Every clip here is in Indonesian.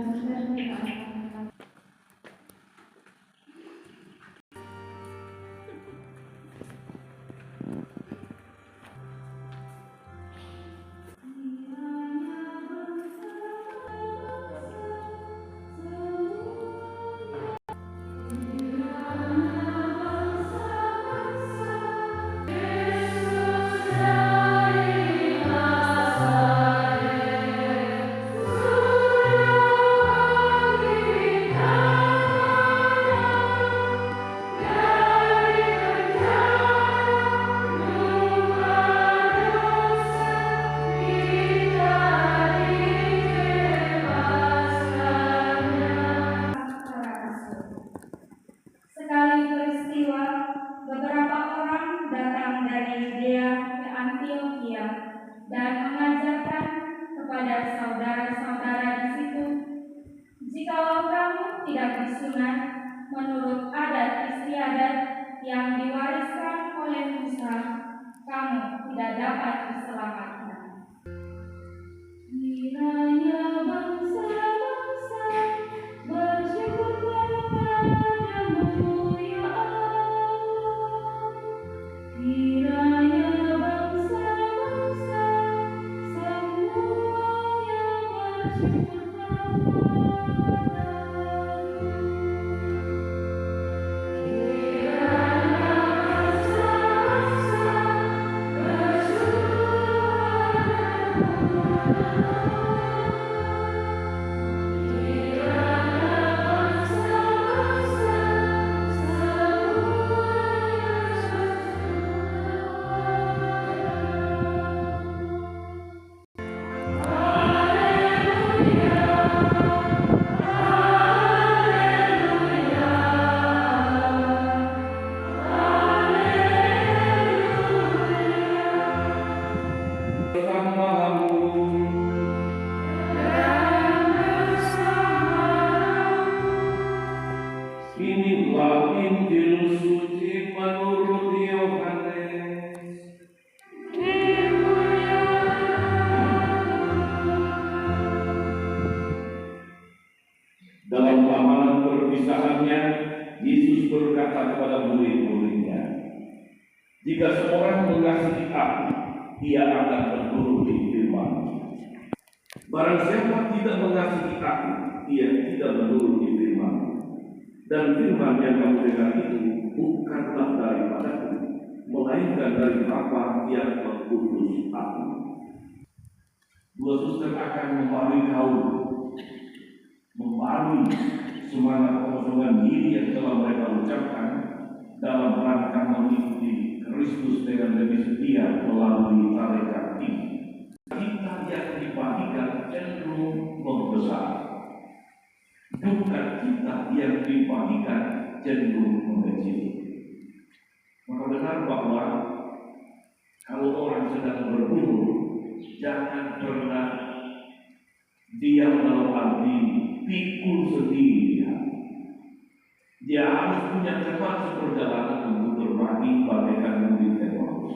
suster kita akan dan mengajarkan kepada saudara-saudara di situ, jikalau kamu tidak disunat menurut adat istiadat yang diwariskan oleh Musa, kamu tidak dapat diselamatkan. Kiranya bangsa-bangsa bersyukur kepadamu ya Allah. Kiranya bangsa-bangsa semuanya bersyukur kepadamu. Inilah Injil suci menurut Yohanes. Dalam amalan perpisahannya, Yesus berkata kepada murid-muridnya, "Jika seorang mengasihi Aku, ia akan menuruti firman. Barang siapa tidak mengasihi Aku, ia tidak menuruti firman. Dan firman yang kamu dengar itu bukanlah daripadaku, melainkan dari Bapa yang mengutus Aku." Dua suster akan membarui kaum, membarui semangat kekosongan diri yang telah mereka ucapkan dalam rangka mengikuti Kristus dengan lebih setia melalui tarekat ini. Kita yang dibagikan cenderung membesar, bukan kita yang dibagikan cenderung mengecil. Maka benar bahwa kalau orang sedang bergumul, jangan pernah diam dalam arti pikul sendiri. Dia harus punya teman seperjalanan untuk berbagi bagaikan murid Emmaus.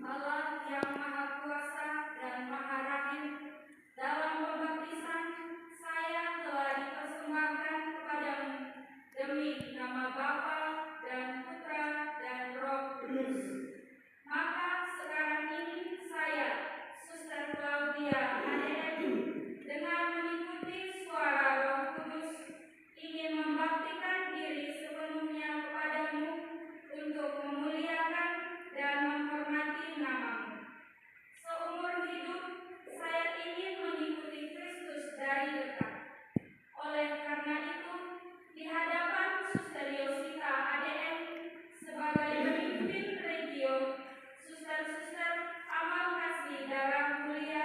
Allah yang Maha Kuasa dan Maha Rahim, dalam pembaptisan saya telah dipersembahkan kepadamu demi nama Bapa dan Putra dan Roh Kudus. Maka sekarang ini saya, Suster Claudia ADM, dengan mengikuti suara Roh Kudus, ingin membaktikan diri sepenuhnya kepadamu untuk memuliakan dan menghormati namamu. Seumur hidup, saya ingin mengikuti Kristus dari dekat. Oleh karena itu, di hadapan Suster Yosita ADM sebagai pemimpin regio, suster-suster amal kasih darah mulia,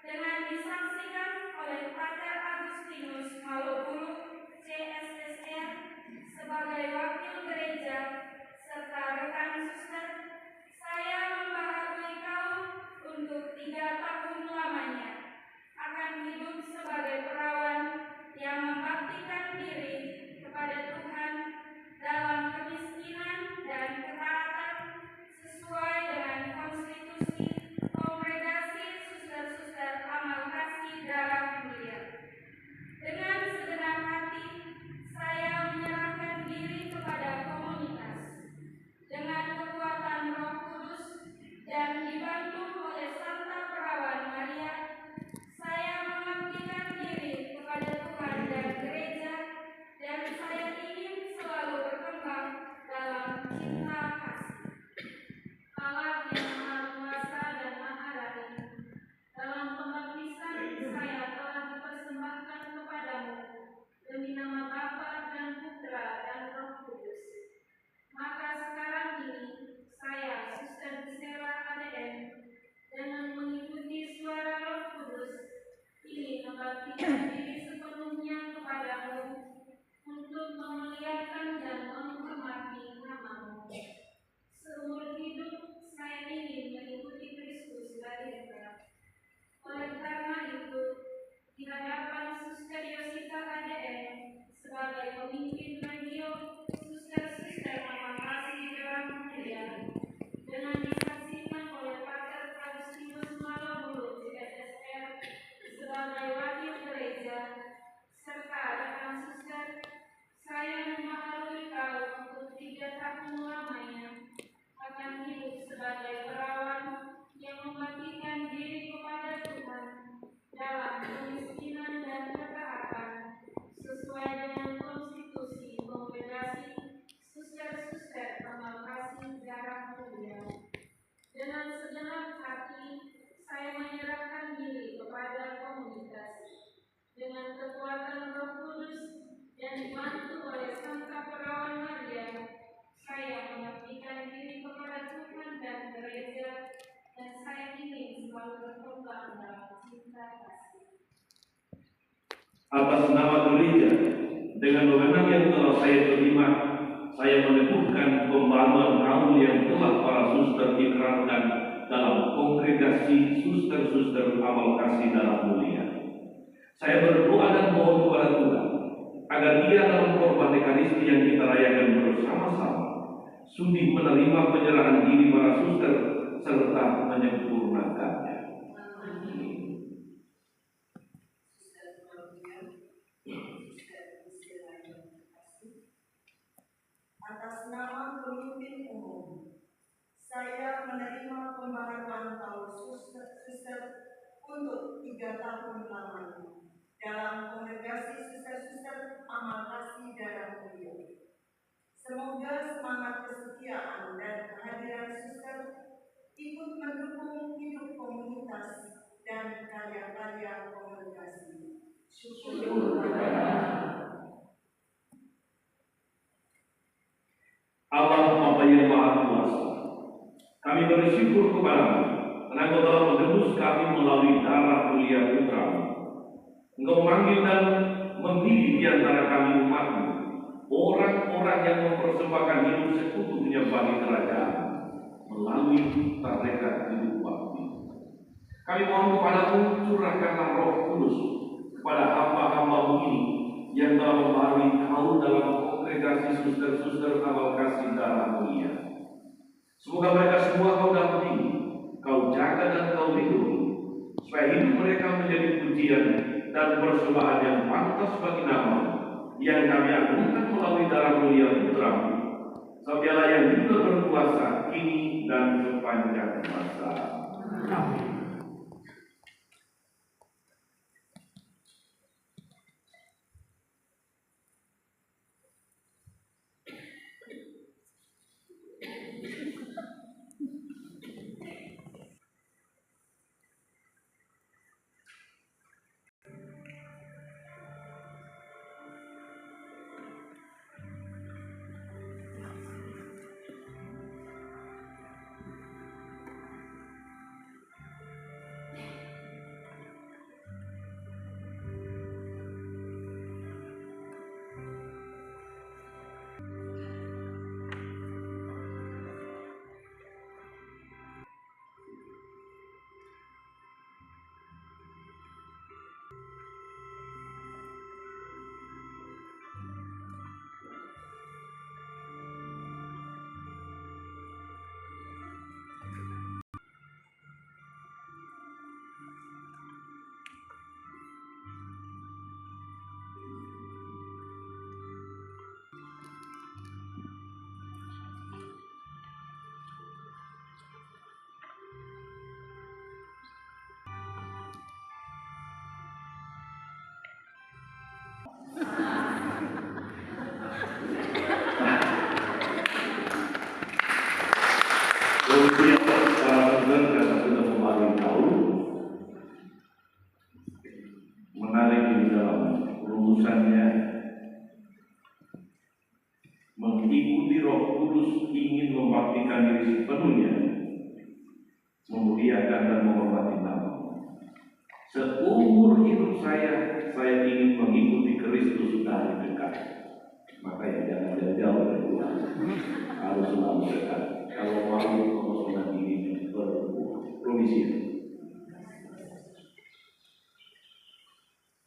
dengan disaksikan oleh Pater Agustinus Malobulu, CSSR, sebagai wakil gereja, serta rekan suster, saya membaharui kaum untuk 3 tahun lamanya, akan hidup sebagai perawan yang membaktikan diri kepada Tuhan dalam kemiskinan dan ketaatan sesuai dengan konstitusi Kongregasi memberikan diri sepenuhnya kepadamu untuk memuliakan dan menghormati nama-Mu. Seumur hidup saya ingin mengikuti Kristus dari dekat. Oleh karena itu, di hadapan Suster Yosita KDM sebagai pemimpin radio, suster-suster Mama Kasih Dalam Mulia, dengan disaksikan oleh Pater Agustinus Malabulu CSSR sebagai wakil gereja, serta rekan suster, saya memaklumi kau untuk 3 tahun lamanya akan hidup sebagai perawan yang membaktikan diri kepada Tuhan dalam kemiskinan dan ketaatan sesuai dengan konstitusi Kongregasi Suster-suster Amal Kasih Darah Mulia. Dengan segenap hati saya menyerahkan diri kepada komunitas. Dengan kekuatan Roh Kudus dan dibantu oleh Santa Perawan Maria, saya mengabdikan diri kepada Tuhan dan gereja, dan saya ingin selalu berkembang dalam cinta kasih. Atas nama gereja, dengan wewenang yang telah saya terima, saya meneguhkan pembaruan kaul yang telah para suster ikrarkan dalam Kongregasi Suster-suster Amal Kasih Dalam Mulia. Saya berdoa dan mohon kepada Tuhan agar Dia dalam korban Ekaristi yang kita rayakan bersama-sama sudi menerima penyerahan diri para suster serta menyempurnakannya. Atas nama pemimpin umum, saya menerima pembaharuan kaul suster untuk 3 tahun lamanya dalam Kongregasi Suster-suster Amal Kasih Darah Mulia. Semoga semangat kesetiaan dan kehadiran suster ikut mendukung hidup komunitas dan karya-karya kongregasi. Syukur kepada Allah Bapa yang Maha Kuasa, kami bersyukur kepada-Mu karena Engkau telah menebus kami melalui darah mulia Putra-Mu. Engkau memanggil dan memilih di antara kami umat-Mu, orang-orang yang mempersembahkan hidup sekutunya bagi kerajaan melalui tarekat hidup baptis. Kami mohon kepada-Mu, curahkanlah Roh Kudus kepada hamba-hamba-Mu ini yang telah membaharui kaul dalam Kongregasi Suster-suster Amal Kasih Darah Mulia. Semoga mereka semua Kau dampingi, Kau jaga dan Kau lindungi, supaya hidup mereka menjadi pujian dan persembahan yang pantas bagi nama yang kami agungkan melalui darah mulia Putra-Mu. Sebab Dialah yang juga berkuasa kini dan sepanjang masa. Amin. Kemudian para saudara karena sudah memahami tahu menarik di dalam rumusannya, mengikuti Roh Kudus ingin membaktikan diri sepenuhnya, memuliakan dan menghormati nama. Seumur hidup saya ingin mengikuti Kristus dari dekat. Makanya jangan jauh-jauh dari Tuhan, harus selalu dekat. Kalau mau kekosongan ini berprovisi,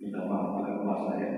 minta maaf akan puasa ya.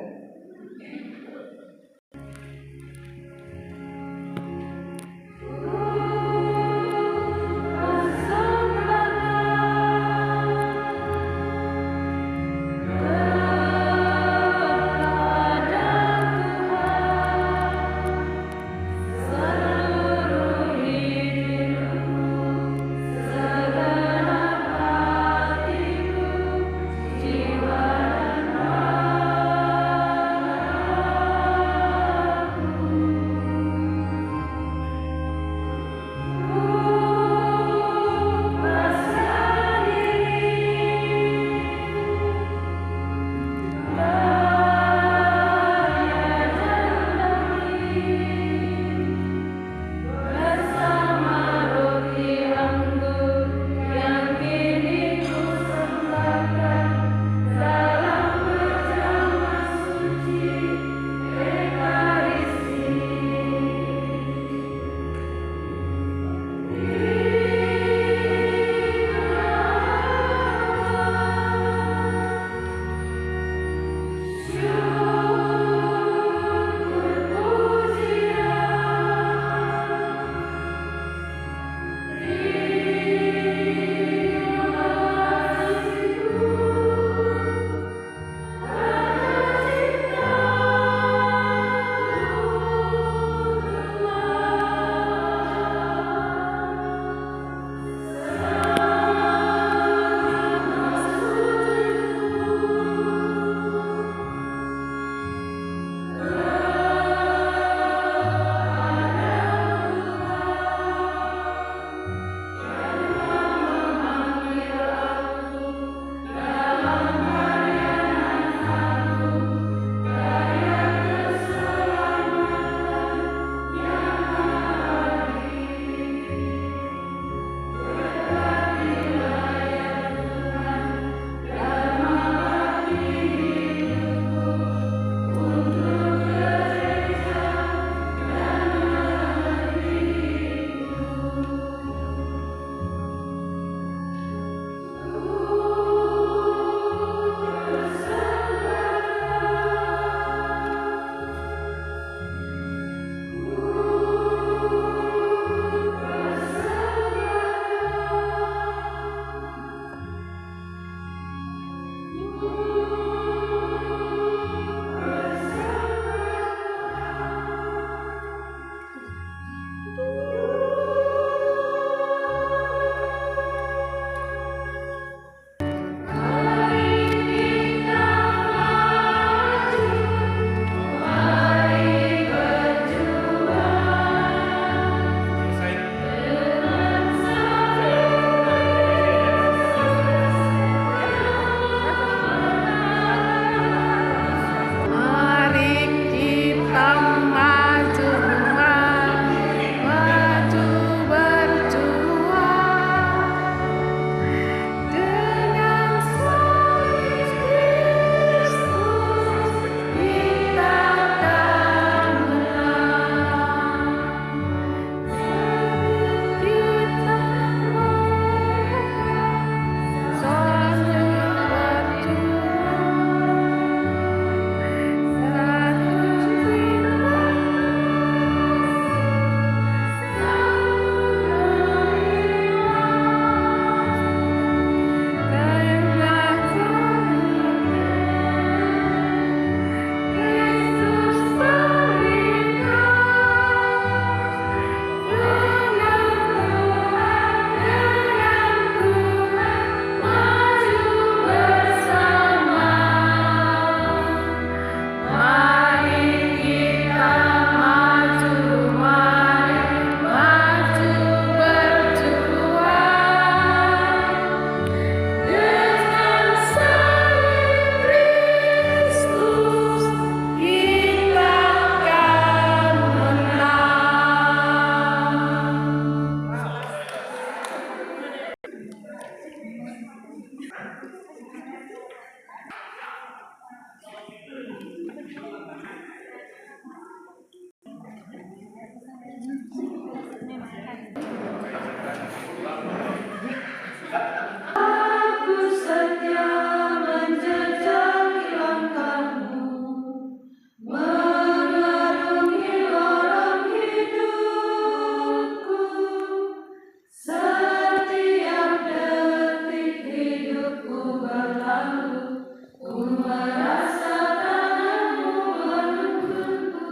hidupku berlalu, ku merasa tanganmu menuntunku.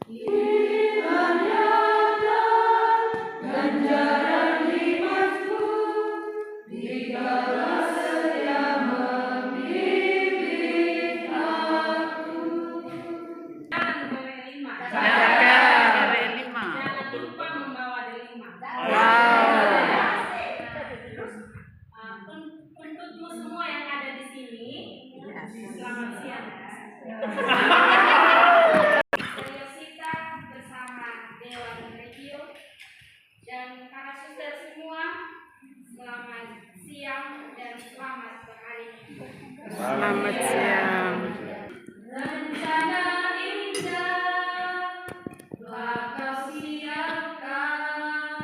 Inilah nyata ganjaran nikmatku, dikala setia membimbing aku. Jangan lupa membawa delima. Untukmu semua yang ada di sini, selamat siang. Yosita bersama Dewan Regio dan para suster semua, selamat siang dan selamat berhari. Selamat siang. Rencana indah telah kau siapkan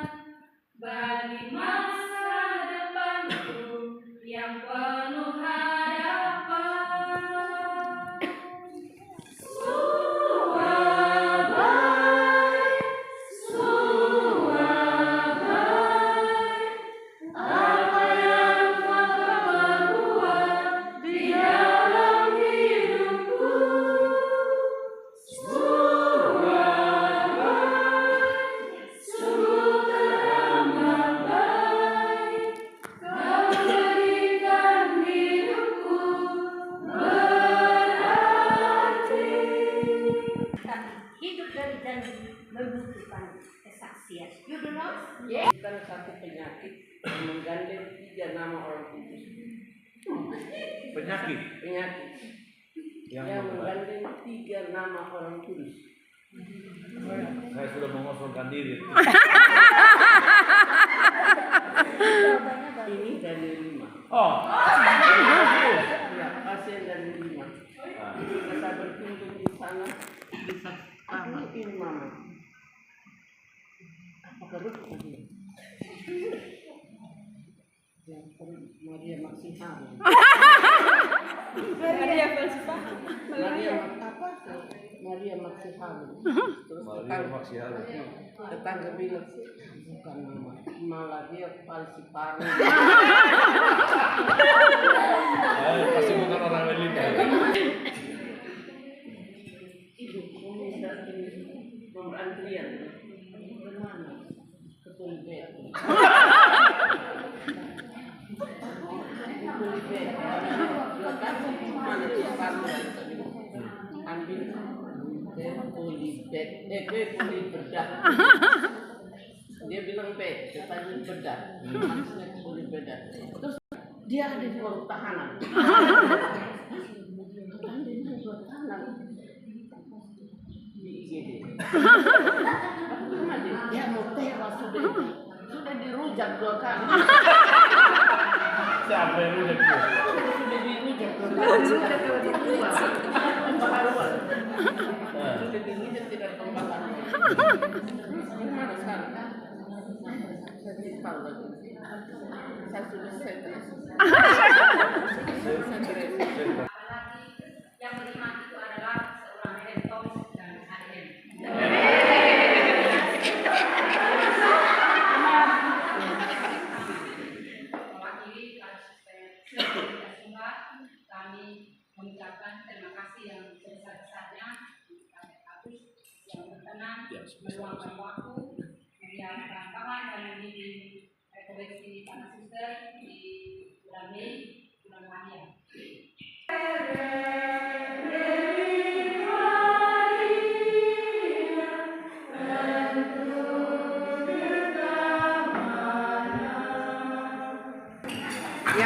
bagi masa depanku yang penuh harapan. Apa yang kau perbuat di dalam hidupku, sungguh teramat baik. Kau berikan hidupku berarti. Hidup dari janji membutuhkan kesaksian. You do not? Bukan satu penyakit yang menggandeng 3 nama orang kudus. Penyakit Penyakit yang menggandeng 3 nama orang kudus. saya sudah mengosongkan diri. Ini dari 5. Oh, Ya, pasien dari 5. Ketika saya berkunjung di sana, ini mama. Apakah betul tadi? Ya, Maria Maksihari. Maria Maksihari. Terus tetangga bilang bukan mama, malah dia Palsipari. pasti bukan orang Belanda. Ibu ini nomor antrian. Bagaimana? Ketul bed. Ketul bed. Mana Palsipari? Ambil kuli bed, kuli bedah. Dia bilang bed, katanya bedah. Maksudnya kuli bedah. Terus dia ada di ruang tahanan. Ada di ruang tahanan di IGD. Dia mau tewas sudah dirujak 2 kali. Siapa yang rujak dia? Sudah dirujak 2 kali. Sudah pembaharuan. Sudah dirujak tidak pembaharuan. Gimana sekarang? Saya tidak tahu lagi. Saya sudah stres. Apalagi yang beriman itu adalah seorang rektor dan ADM. Mewakili para suster, kami mengucapkan terima kasih yang sebesar-besarnya kepada Agus yang berkenan meluangkan waktu, menyiapkan pangan dan mendidik rekoleksi para suster di bulan Mei, bulan Mahia.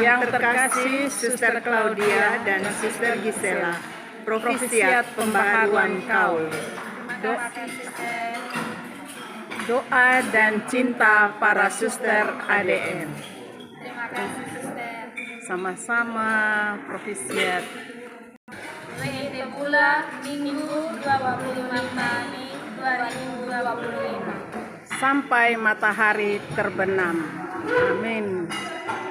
Yang terkasih Suster Claudia dan Suster Gisela, Provisiat Pembaharuan Kaul. Doa dan cinta para suster ADN. Terima kasih suster. Sama-sama Provisiat. Begitu pula Minggu 25 Mei 2025. Sampai matahari terbenam. Amin.